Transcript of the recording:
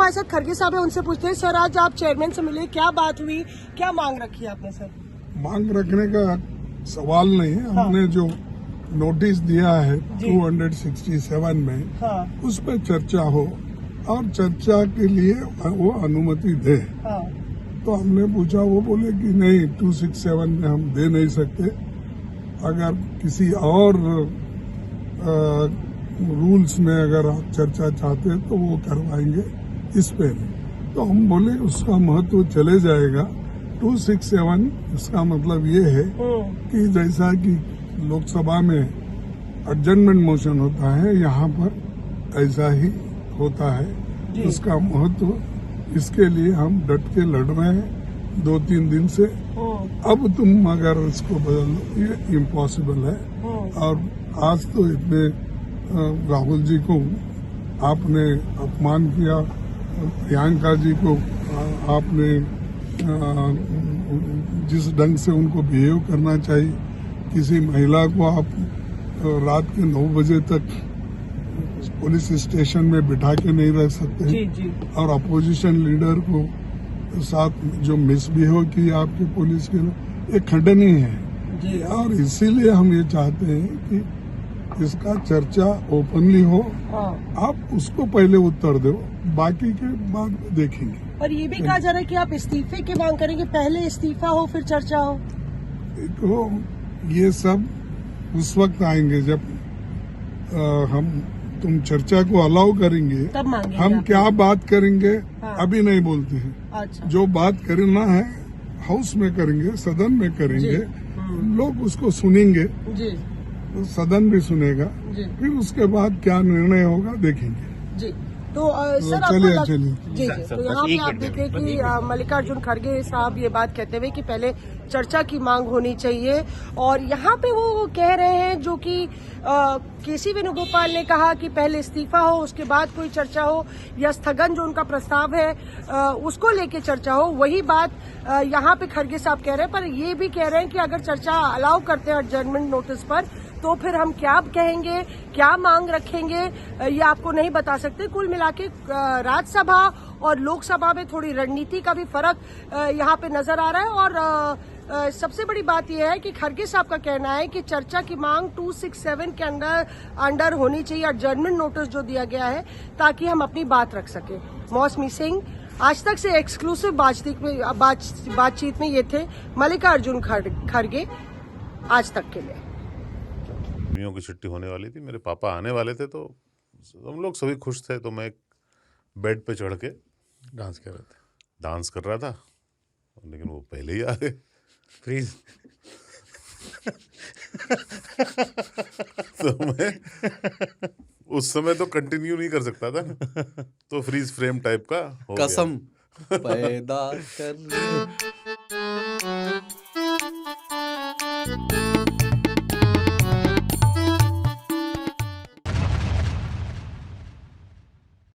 हमारे साथ खड़गे साहब है, उनसे पूछते हैं। सर, आज आप चेयरमैन से मिले, क्या बात हुई, क्या मांग रखी है आपने? सर, मांग रखने का सवाल नहीं है। हाँ। हमने जो नोटिस दिया है जी। 267 में, हाँ उस पर चर्चा हो और चर्चा के लिए वो अनुमति दे। हाँ तो हमने पूछा, वो बोले कि नहीं, 267 में हम दे नहीं सकते। अगर किसी और रूल्स में अगर आप चर्चा चाहते हैं तो वो करवाएंगे, इस पे नहीं। तो हम बोले उसका महत्व चले जाएगा। 267 इसका मतलब ये है कि जैसा कि लोकसभा में एडजर्नमेंट मोशन होता है, यहाँ पर ऐसा ही होता है। उसका महत्व, इसके लिए हम डट के लड़ रहे हैं 2-3 दिन से। अब तुम अगर इसको बदल लो, ये इम्पॉसिबल है। और आज तो इतने राहुल जी को आपने अपमान किया, प्रियंका जी को आपने जिस ढंग से उनको बिहेव करना चाहिए, किसी महिला को आप रात के 9 बजे तक पुलिस स्टेशन में बिठा के नहीं रख सकते। जी जी। और अपोजिशन लीडर को साथ जो मिसबिहेव किया आपके पुलिस के लोग, ये खंडनीय है जी। और इसीलिए हम ये चाहते हैं कि इसका चर्चा ओपनली हो। हाँ। आप उसको पहले उत्तर दो, बाकी के बाद में देखेंगे। और ये भी कहा जा रहा है कि आप इस्तीफे की मांग करेंगे, पहले इस्तीफा हो फिर चर्चा हो। तो ये सब उस वक्त आएंगे जब तुम चर्चा को अलाउ करेंगे, तब मांगेंगे हम आप। क्या बात करेंगे। हाँ। अभी नहीं बोलते हैं। अच्छा। जो बात करना है हाउस में करेंगे, सदन में करेंगे, लोग उसको सुनेंगे, जी तो सदन भी सुनेगा। जी फिर उसके बाद क्या निर्णय होगा देखेंगे। जी। तो सर, आपको चलिए, जी चलिए। जी। तो यहाँ पे आप देख रहे हैं कि मल्लिकार्जुन खड़गे साहब ये बात कहते हुए कि पहले चर्चा की मांग होनी चाहिए, और यहाँ पे वो कह रहे हैं जो कि केसी वेणुगोपाल ने कहा कि पहले इस्तीफा हो, उसके बाद कोई चर्चा हो, या स्थगन जो उनका प्रस्ताव है उसको लेके चर्चा हो। वही बात यहाँ पे खड़गे साहब कह रहे हैं, पर ये भी कह रहे हैं कि अगर चर्चा अलाउ करते हैं एडजर्नमेंट नोटिस पर, तो फिर हम क्या कहेंगे, क्या मांग रखेंगे, ये आपको नहीं बता सकते। कुल मिला के राज्यसभा और लोकसभा में थोड़ी रणनीति का भी फर्क यहाँ पे नजर आ रहा है। और सबसे बड़ी बात यह है कि खड़गे साहब का कहना है कि चर्चा की मांग 267 के अंडर होनी चाहिए, एडजर्नमेंट नोटिस जो दिया गया है, ताकि हम अपनी बात रख सके। मौसमी सिंह, आज तक से एक्सक्लूसिव बातचीत में ये थे मल्लिकार्जुन खड़गे, आज तक के लिए। गर्मियों की छुट्टी होने वाली थी, मेरे पापा आने वाले थे, तो हम लोग सभी खुश थे। तो मैं एक बेड पे चढ़ के डांस कर रहा था, लेकिन वो पहले ही आ गए। फ्रीज। तो मैं उस समय तो कंटिन्यू नहीं कर सकता था ना, तो फ्रीज फ्रेम टाइप का हो गया। कसम पैदा कर